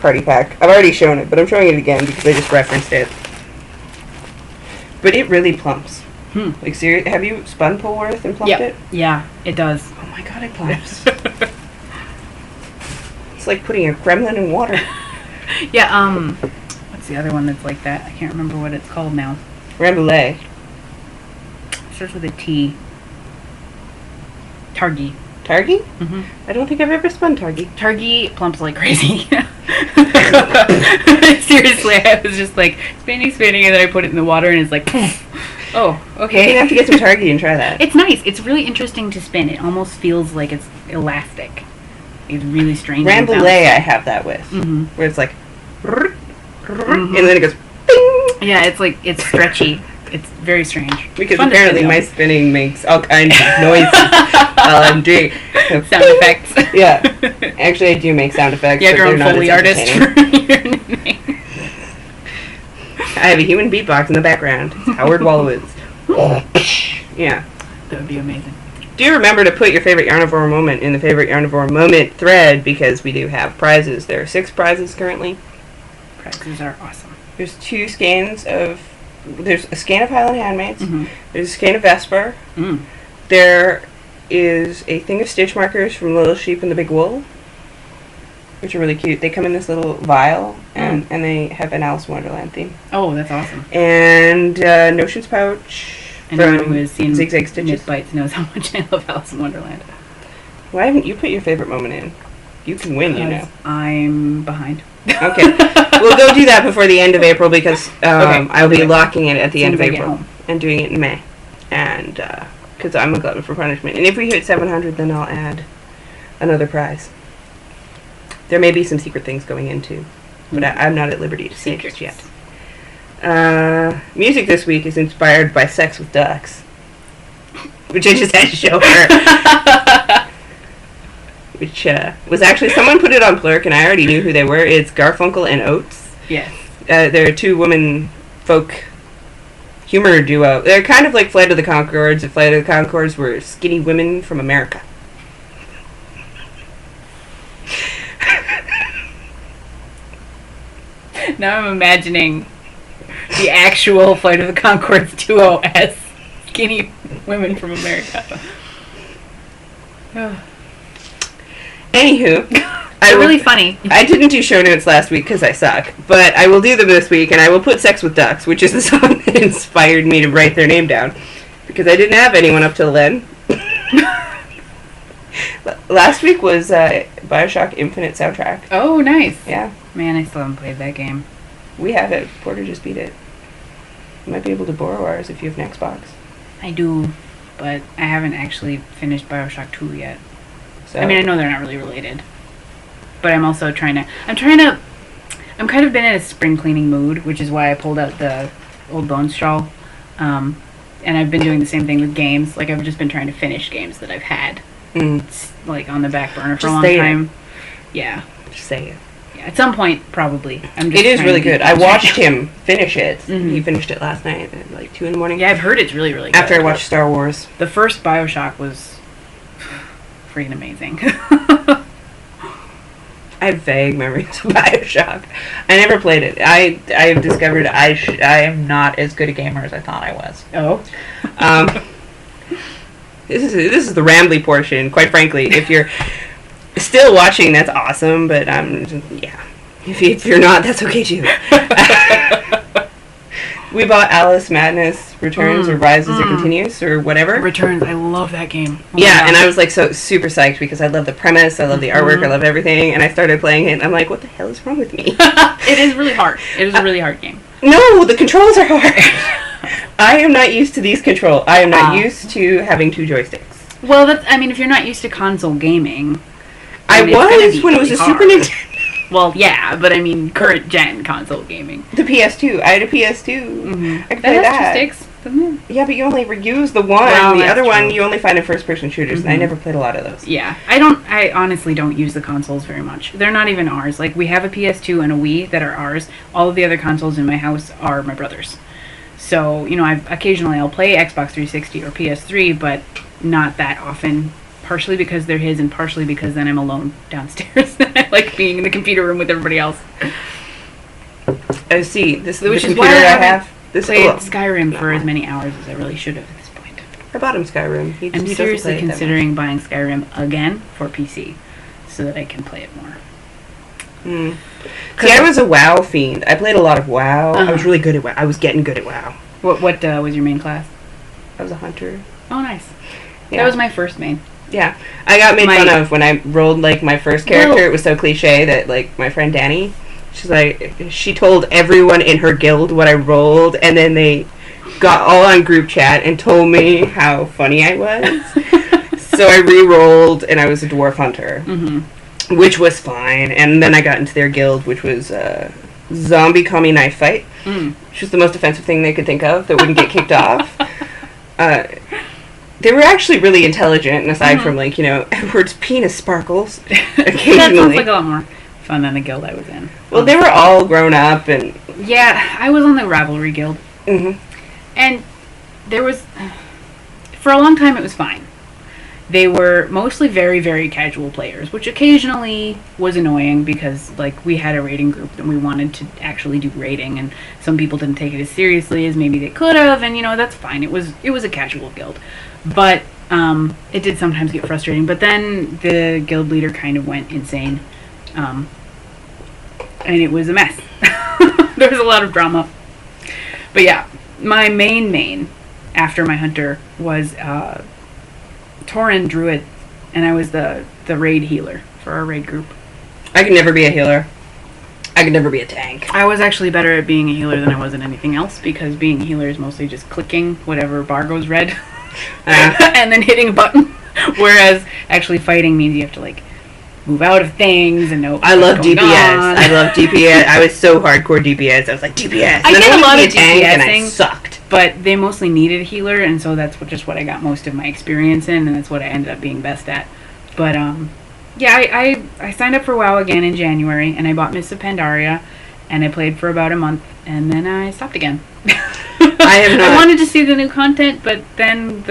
party pack. I've already shown it, but I'm showing it again because I just referenced it. But it really plumps. Like, seriously, have you spun Polworth and plumped it? Yeah, it does. Oh my god, it plumps. It's like putting a gremlin in water. Yeah, what's the other one that's like that? I can't remember what it's called now. Rambouillet. Starts with a T. Targi. Targi? Mm-hmm. I don't think I've ever spun Targi. Targi plumps like crazy. Seriously, I was just like spinning, and then I put it in the water and it's like, oh, okay. You're gonna have to get some Targi and try that. It's nice. It's really interesting to spin. It almost feels like it's elastic. It's really strange. Rambouillet I have that with. Mm-hmm. Where it's like... And then it goes... Bing! Yeah, it's stretchy. It's very strange. Because apparently my spinning makes all kinds of noises while I'm doing sound effects. Yeah. Actually, I do make sound effects. You have your own Foley artist for your knitting. I have a human beatbox in the background. It's Howard Wolowitz. Yeah. That would be amazing. Do remember to put your favorite Yarnivore moment in the favorite Yarnivore moment thread, because we do have prizes. There are 6 prizes currently. Prizes are awesome. There's 2 scans of... There's a scan of Highland Handmaids. Mm-hmm. There's a scan of Vesper. Mm. There is a thing of stitch markers from Little Sheep and the Big Wool, which are really cute. They come in this little vial, and they have an Alice in Wonderland theme. Oh, that's awesome. And Notions pouch. Anyone who has seen Zigzag Stitches Knit Bites knows how much I love Alice in Wonderland. Why haven't you put your favorite moment in? You can win, you know. I'm behind. Okay. We'll go do that before the end of April, because I'll be locking it at the end of April and doing it in May. And because I'm a glutton for punishment. And if we hit 700, then I'll add another prize. There may be some secret things going in too, but I'm not at liberty to say just yet. Music this week is inspired by Sex with Ducks, which I just had to show her. Which was actually, someone put it on Plurk, and I already knew who they were. It's Garfunkel and Oates. Yes. They're a 2-woman folk humor duo. They're kind of like Flight of the Conchords. If Flight of the Conchords were skinny women from America. Now I'm imagining the actual Flight of the Conchords duo as skinny women from America. Anywho, they're really funny. I didn't do show notes last week because I suck, but I will do them this week, and I will put Sex with Ducks, which is the song that inspired me to write their name down, because I didn't have anyone up till then. Last week was Bioshock Infinite soundtrack. Oh, nice. Yeah. Man, I still haven't played that game. We have it. Porter just beat it. You might be able to borrow ours if you have an Xbox. I do, but I haven't actually finished Bioshock 2 yet. So. I mean, I know they're not really related, but I'm also I'm kind of been in a spring cleaning mood, which is why I pulled out the old Bones shawl. And I've been doing the same thing with games. Like, I've just been trying to finish games that I've had, like, on the back burner for a long time. Yeah. Just say it. Yeah, at some point, probably. It is really good. I watched him finish it. Mm-hmm. He finished it last night at like 2 in the morning. Yeah, I've heard it's really, really good. After I watched Star Wars. The first Bioshock was freaking amazing. I have vague memories of Bioshock. I never played it. I have discovered I am not as good a gamer as I thought I was. Oh. This is the rambly portion. Quite frankly, if you're still watching, that's awesome. But yeah, if you're not, that's okay too. We bought Alice Madness Returns or Rise as It Continues or whatever. Returns. I love that game. Oh yeah, and I was like so super psyched because I love the premise, I love the artwork, I love everything, and I started playing it and I'm like, what the hell is wrong with me? It is really hard. It is a really hard game. No, the controls are hard. I am not used to these controls. I am not used to having 2 joysticks. Well, if you're not used to console gaming... I was when it was a Super Nintendo. Well, yeah, but I mean current gen console gaming. The PS2. I had a PS2. Mm-hmm. I could play that. Joysticks, doesn't it? Yeah, but you only use the one. Well, the other one you only find in first-person shooters, and I never played a lot of those. Yeah, I honestly don't use the consoles very much. They're not even ours. Like, we have a PS2 and a Wii that are ours. All of the other consoles in my house are my brother's. So, occasionally I'll play Xbox 360 or PS3, but not that often. Partially because they're his, and partially because then I'm alone downstairs. I like being in the computer room with everybody else. I see. This is the Which computer is why I have. Played Skyrim for as many hours as I really should have at this point. I bought him Skyrim. I'm seriously considering buying Skyrim again for PC, so that I can play it more. See, I was a WoW fiend. I played a lot of WoW. I was really good at WoW. I was getting good at WoW. What was your main class? I was a hunter. Oh, nice. Yeah. That was my first main. Yeah. I got made fun of when I rolled, like, my first character. It was so cliche that, like, my friend Danny, she told everyone in her guild what I rolled, and then they got all on group chat and told me how funny I was. So I re-rolled, and I was a dwarf hunter. which was fine. And then I got into their guild, which was Zombie Call Me Knife Fight, which was the most offensive thing they could think of that wouldn't get kicked off. They were actually really intelligent, and aside from, like, you know, Edward's penis sparkles occasionally. That sounds like a lot more fun than the guild I was in. Well, they were all grown up, and... Yeah, I was on the Ravelry Guild. Mm-hmm. And there was... For a long time, it was fine. They were mostly very, very casual players, which occasionally was annoying because, like, we had a raiding group and we wanted to actually do raiding, and some people didn't take it as seriously as maybe they could have, and, you know, that's fine. It was a casual guild. But it did sometimes get frustrating. But then the guild leader kind of went insane, and it was a mess. There was a lot of drama. But yeah, my main after my hunter was Tauren Druid, and I was the raid healer for our raid group. I could never be a healer. I could never be a tank. I was actually better at being a healer than I was at anything else, because being a healer is mostly just clicking whatever bar goes red and then hitting a button, whereas actually fighting means you have to, like, move out of things and know. I love DPS. I love DPS. I was so hardcore DPS. I was like, DPS. I did a lot of DPSing, and I sucked. But they mostly needed a healer, and so that's just what I got most of my experience in, and that's what I ended up being best at. But yeah, I signed up for WoW again in January, and I bought Mists of Pandaria, and I played for about a month, and then I stopped again. I wanted to see the new content, but then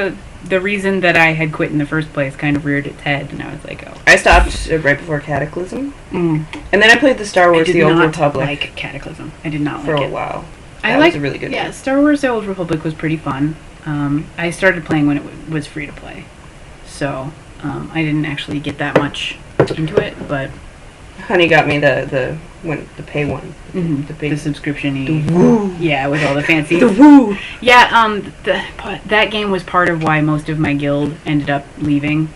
the reason that I had quit in the first place kind of reared its head, and I was like, oh. I stopped right before Cataclysm, and then I played the Star Wars: The Old Republic. I did not like Cataclysm. I did not like it. For a while. That was a really good yeah, one. Star Wars: The Old Republic was pretty fun. I started playing when it was free to play, so I didn't actually get that much into it, but... Honey got me the pay one. The subscription-y. The woo. Yeah, with all the fancy... The woo! Yeah, that game was part of why most of my guild ended up leaving.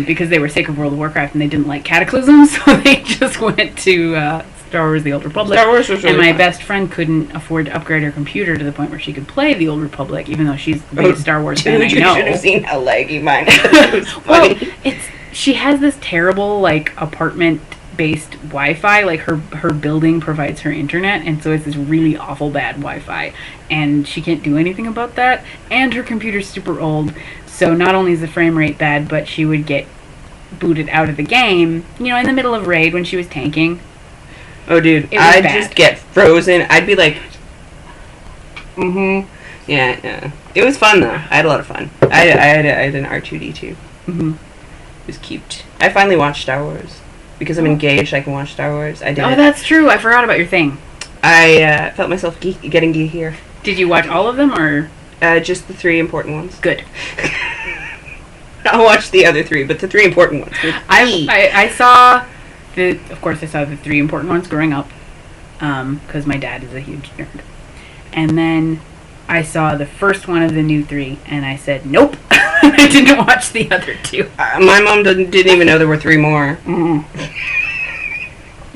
Because they were sick of World of Warcraft and they didn't like Cataclysm, so they just went to Star Wars: The Old Republic. Star Wars was really And my fun. best friend couldn't afford to upgrade her computer to the point where she could play The Old Republic, even though she's the biggest Star Wars fan I know. You should have seen how laggy mine was. It was funny. Well, she has this terrible, like, apartment-based Wi-Fi. Like, her building provides her internet, and so it's this really awful bad Wi-Fi. And she can't do anything about that. And her computer's super old, so not only is the frame rate bad, but she would get booted out of the game, you know, in the middle of raid when she was tanking. Oh, dude, I'd just get frozen. I'd be like, yeah. It was fun, though. I had a lot of fun. I had an R2-D2. It was cute. I finally watched Star Wars. Because I'm engaged, I can watch Star Wars. I did. Oh, that's true. I forgot about your thing. I felt myself getting geekier. Did you watch all of them, or...? Just the 3 important ones. Good. I'll watch the other 3, but the 3 important ones. I saw... Of course, I saw the 3 important ones growing up, because my dad is a huge nerd. And then I saw the first one of the new 3, and I said, nope. I didn't watch the other 2. My mom didn't even know there were 3 more.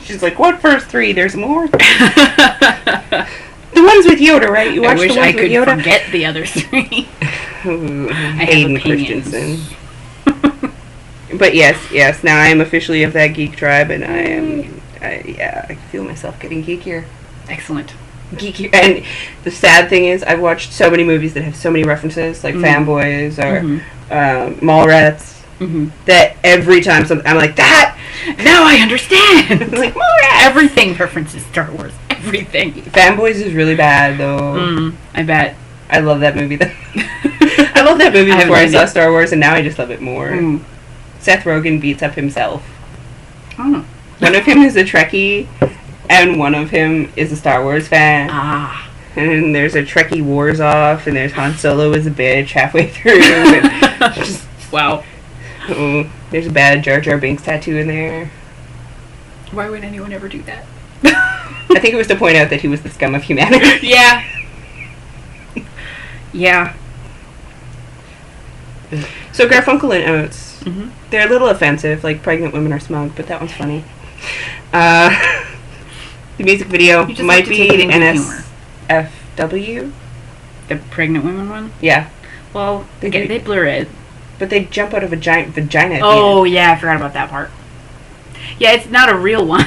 She's like, what first 3? There's more? The ones with Yoda, right? You watched the ones with Yoda? I wish I could forget the other 3. Ooh, I Hayden have opinions. Christensen. But yes, now I am officially of that geek tribe, and I feel myself getting geekier. Excellent. Geekier. And the sad thing is, I've watched so many movies that have so many references, like Fanboys or Mallrats, that every time I'm like, that! Now I understand! Like, Mallrats! Everything references Star Wars. Everything. Fanboys is really bad, though. I bet. I love that movie, though. I loved that movie before I saw Star Wars, and now I just love it more. Seth Rogen beats up himself. Oh. One of him is a Trekkie, and one of him is a Star Wars fan. And there's a Trekkie Wars Off, and there's Han Solo as a bitch halfway through. And just, wow. There's a bad Jar Jar Binks tattoo in there. Why would anyone ever do that? I think it was to point out that he was the scum of humanity. Yeah. Yeah. So Garfunkel and Oates. They're a little offensive, like pregnant women are smug, but that one's funny. The music video might be NSFW. The pregnant women one? Yeah. Well, they blur it. But they jump out of a giant vagina at Oh, yeah, I forgot about that part. Yeah, it's not a real one.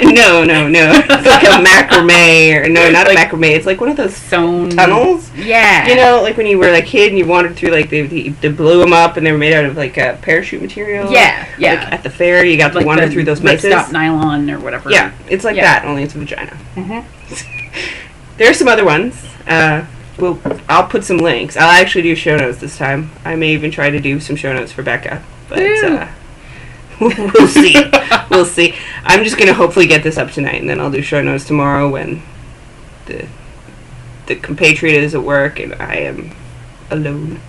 No. It's like a macrame, or no, not a macrame. It's like one of those Sewn tunnels. Yeah. You know, like when you were a kid and you wandered through, like they blew them up and they were made out of like parachute material. Yeah. Like at the fair, you got to wander through those messes. Stop nylon or whatever. Yeah, it's like that, only it's a vagina. Mm-hmm. There are some other ones. I'll put some links. I'll actually do show notes this time. I may even try to do some show notes for Becca, but we'll see. We'll see. I'm just gonna hopefully get this up tonight, and then I'll do show notes tomorrow when the compatriot is at work and I am alone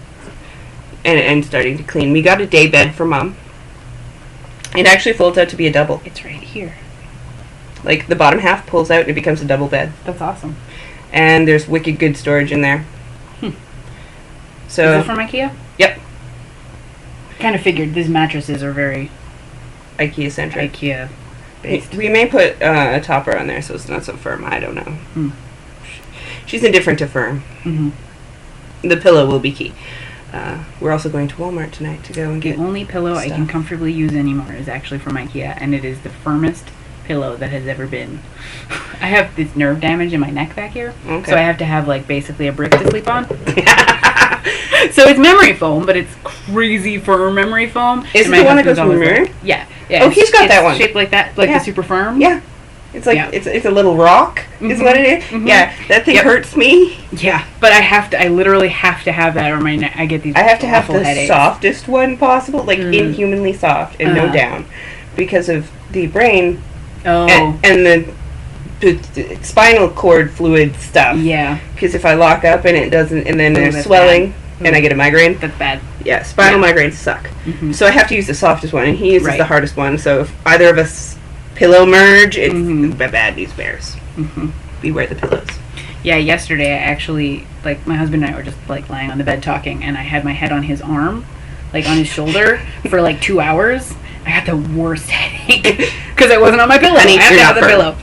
and starting to clean. We got a day bed for Mom. It actually folds out to be a double. It's right here. Like the bottom half pulls out and it becomes a double bed. That's awesome. And there's wicked good storage in there. So is it from IKEA? Yep. Kind of figured these mattresses are very IKEA centric. IKEA based. We may put a topper on there so it's not so firm. I don't know. She's indifferent to firm. The pillow will be key. We're also going to Walmart tonight to go and get the only pillow stuff I can comfortably use anymore is actually from IKEA, and it is the firmest pillow that has ever been. I have this nerve damage in my neck back here, so I have to have like basically a brick to sleep on. So it's memory foam, but it's crazy firm memory foam. Is it the one that goes from the mirror? Like, yeah. Oh, he's got that one. Shaped like that, like the super firm. Yeah. It's like it's a little rock, is what it is. Yeah, that thing hurts me. Yeah, but I literally have to have that, or my neck. I get these. I have to have the headaches. softest one possible, like inhumanly soft and no down, because of the brain. And the spinal cord fluid stuff. Yeah. Because if I lock up and it doesn't, and then there's swelling, and I get a migraine. That's bad. Yeah, spinal migraines suck. So I have to use the softest one, and he uses the hardest one. So if either of us pillow merge, it's bad news bears. Beware the pillows. Yeah, yesterday I actually, like, my husband and I were just like lying on the bed talking, and I had my head on his arm, like on his shoulder, for like 2 hours. I had the worst headache because I wasn't on my pillow. Honey, I have to have the pillow.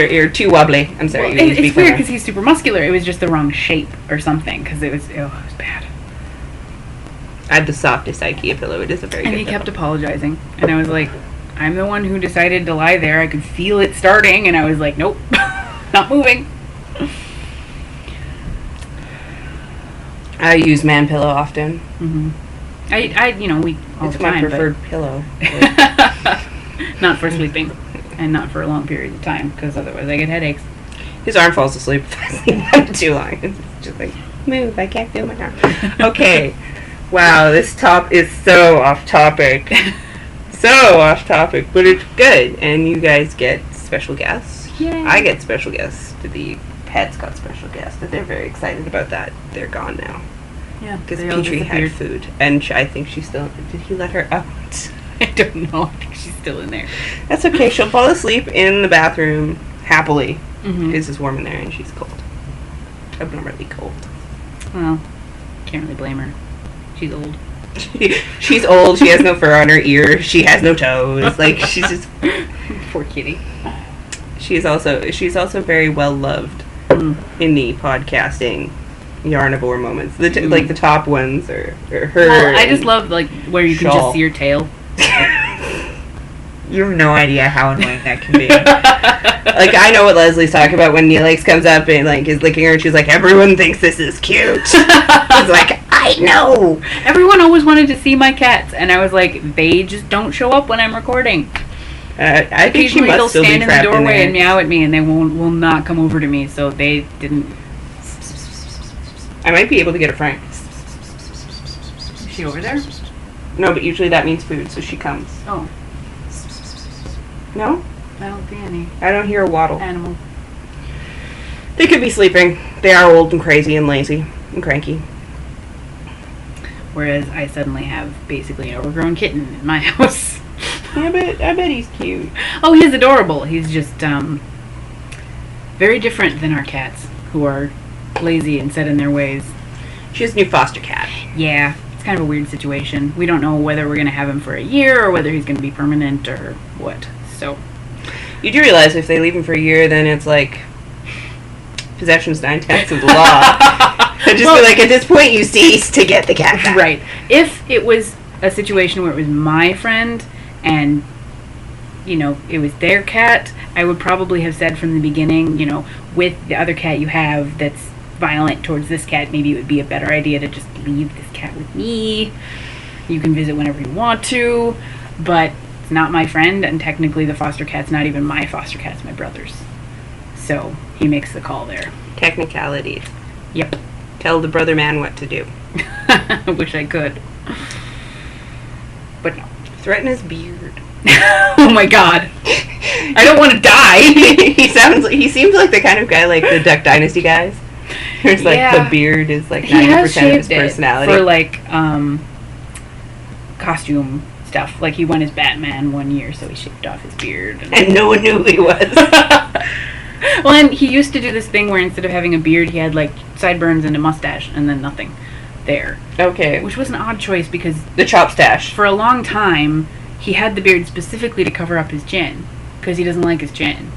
You're too wobbly. I'm sorry. Well, it's weird because he's super muscular. It was just the wrong shape or something because it was bad. I had the softest IKEA pillow. It is a very good And he pillow. kept apologizing, and I was like, I'm the one who decided to lie there. I could feel it starting, and I was like, nope, not moving. I use man pillow often. We all it's the time. my preferred pillow. Not for sleeping, and not for a long period of time, because otherwise I get headaches. His arm falls asleep if I sleep on it too long. It's just like, move, I can't feel my arm. Okay. Wow, this top is so off topic. So off topic, but it's good. And you guys get special guests. Yay. I get special guests. The pets got special guests, but they're very excited about that. They're gone now. Yeah, because Petrie had food, and I think she's still. Did he let her out? I don't know. I think she's still in there. That's okay. She'll fall asleep in the bathroom happily because it's warm in there and she's cold. Abnormally cold. Well, can't really blame her. She's old. She's old. She has no fur on her ears. She has no toes. Like she's just poor kitty. She's also very well loved in the podcasting yarnivore moments. Like the top ones are her. Well, I just love like where you can just see your tail. You have no idea how annoying that can be. Like I know what Leslie's talking about when Neelix comes up and like is licking her and she's like, everyone thinks this is cute. It's like, I know. Everyone always wanted to see my cats, and I was like, they just don't show up when I'm recording. I think she must still be trapped in there. They'll stand in the doorway and meow at me, and they will not come over to me. So they didn't. I might be able to get her Frank. Is she over there? No, but usually that means food, so she comes. Oh. No? I don't see any. I don't hear a waddle. Animal. They could be sleeping. They are old and crazy and lazy and cranky. Whereas I suddenly have basically an overgrown kitten in my house. Yeah, but I bet he's cute. Oh, he's adorable. He's just very different than our cats, who are lazy and set in their ways. She has a new foster cat. Yeah, it's kind of a weird situation. We don't know whether we're going to have him for a year or whether he's going to be permanent or what. So, you do realize if they leave him for a year, then it's like possession's 9/10 of the law. And just be like, at this point, you cease to get the cat back. Right. If it was a situation where it was my friend and it was their cat, I would probably have said from the beginning, with the other cat you have that's violent towards this cat, maybe it would be a better idea to just leave this cat with me. You can visit whenever you want to, but it's not my friend, and technically the foster cat's not even my foster cat, it's my brother's. So he makes the call there. Technicalities. Yep. Tell the brother man what to do. I wish I could. But no. Threaten his beard. Oh my god. I don't want to die. He seems like the kind of guy like the Duck Dynasty guys. There's the beard is like 90% of his personality. For like costume stuff. Like he won his Batman one year, so he shaved off his beard. And no one knew who he was. Well, and he used to do this thing where instead of having a beard, he had like sideburns and a mustache and then nothing there. Okay. Which was an odd choice because the chop stash. For a long time, he had the beard specifically to cover up his chin because he doesn't like his chin.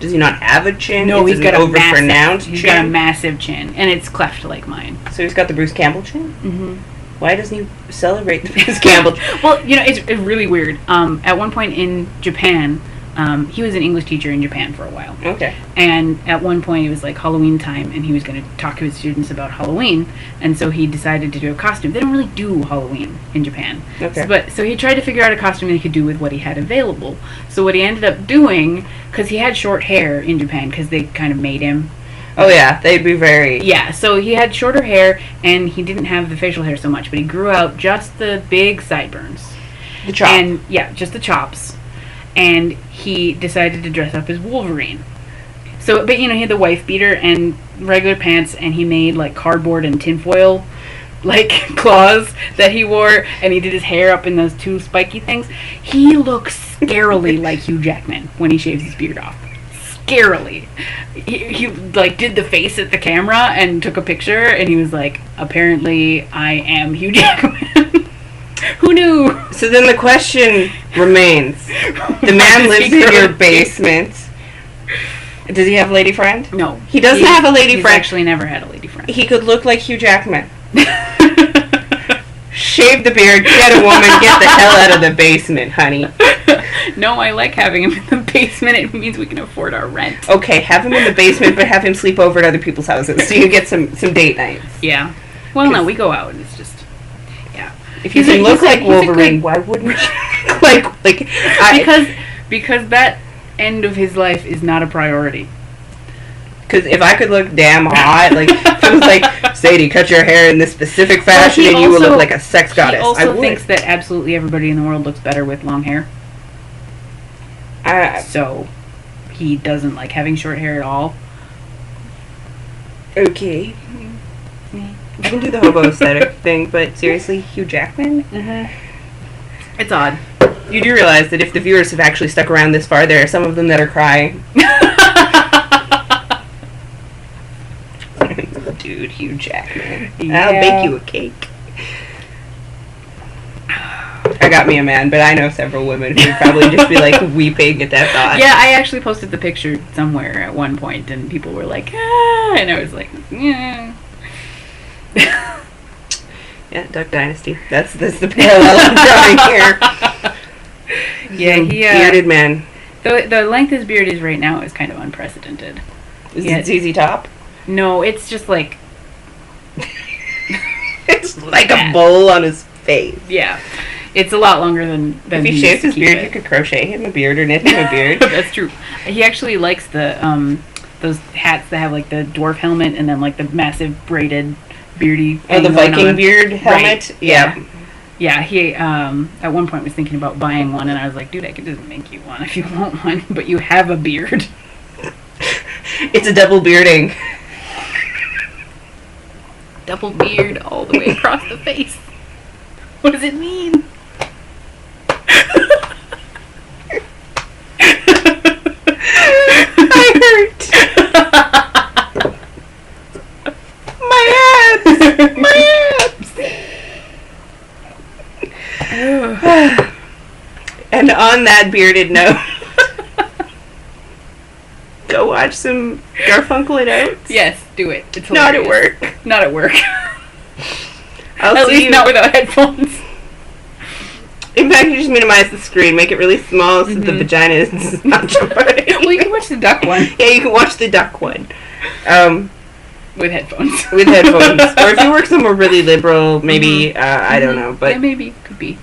Does he not have a chin? No, he's got he's got a massive chin, and it's cleft like mine. So he's got the Bruce Campbell chin? Mm-hmm. Why doesn't he celebrate the Bruce Campbell chin? Well, it's really weird. At one point in Japan, he was an English teacher in Japan for a while. Okay. And at one point it was like Halloween time, and he was going to talk to his students about Halloween, and so he decided to do a costume. They don't really do Halloween in Japan. Okay. So he tried to figure out a costume that he could do with what he had available. So what he ended up doing, because he had short hair in Japan, because they kind of made him. Oh yeah, they'd be very... Yeah, so he had shorter hair, and he didn't have the facial hair so much, but he grew out just the big sideburns. The chop. And, yeah, just the chops. And he decided to dress up as Wolverine. So, but he had the wife beater and regular pants, and he made like cardboard and tinfoil like claws that he wore, and he did his hair up in those two spiky things. He looks scarily like Hugh Jackman when he shaves his beard off. Scarily. He like did the face at the camera and took a picture, and he was like, apparently I am Hugh Jackman. Who knew? So then the question remains. The man lives in your basement. Does he have a lady friend? No. He doesn't have a lady he's friend. Actually never had a lady friend. He could look like Hugh Jackman. Shave the beard, get a woman, get the hell out of the basement, honey. No, I like having him in the basement. It means we can afford our rent. Okay, have him in the basement, but have him sleep over at other people's houses so you get some date nights. Yeah. Well, no, we go out and it's just... If you can look like Wolverine, why wouldn't you? Because that end of his life is not a priority. Because if I could look damn hot, like if it was like, Sadie, cut your hair in this specific fashion and you would look like a sex goddess. He also thinks that absolutely everybody in the world looks better with long hair. So he doesn't like having short hair at all. Okay. I can do the hobo aesthetic thing, but seriously, Hugh Jackman? Mm-hmm. It's odd. You do realize that if the viewers have actually stuck around this far, there are some of them that are crying. Dude, Hugh Jackman. Yeah. I'll bake you a cake. I got me a man, but I know several women who would probably just be like weeping at that thought. Yeah, I actually posted the picture somewhere at one point, and people were like, ah, and I was like, yeah. Yeah, Duck Dynasty. That's the parallel I'm drawing here. Yeah, he bearded man. The length his beard is right now is kind of unprecedented. Is it ZZ Top? No, it's just like it's like a bowl on his face. Yeah, it's a lot longer than if he shaved his beard, you could crochet him a beard or knit him a beard. That's true. He actually likes the those hats that have like the dwarf helmet and then like the massive braided beardy. Oh, the Viking beard helmet. Right. Yeah. Yeah, he at one point was thinking about buying one, and I was like, dude, I could just make you one if you want one, but you have a beard. It's a double bearding. Double beard all the way across the face. What does it mean? I hurt. My abs. My abs. And on that bearded note, go watch some Garfunkel and Oates. Yes, do it. It's hilarious. Not at work. Not at work. I'll at see least you. not without headphones. In Sometimes you just minimize the screen, make it really small so the vagina is not jump out. Well, you can watch the duck one. Yeah, you can watch the duck one. With headphones. With headphones. Or if you work somewhere really liberal, maybe, I don't know. But yeah, maybe. Could be.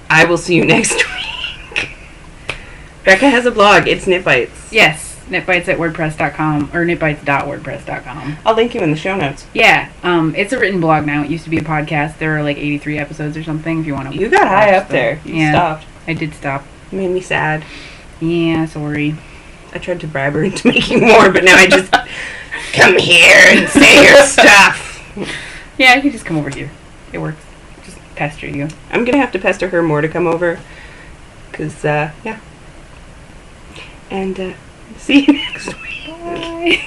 I will see you next week. Becca has a blog. It's Knitbites. Yes. Knitbites@wordpress.com or knitbites.wordpress.com. I'll link you in the show notes. Yeah. It's a written blog now. It used to be a podcast. There are like 83 episodes or something if you want to. You got high up there. You stopped. I did stop. You made me sad. Yeah, sorry. I tried to bribe her into making more, but now I just come here and say your stuff. Yeah, you can just come over here. It works. Just pester you. I'm going to have to pester her more to come over. Because, yeah. And, see you next week. Bye.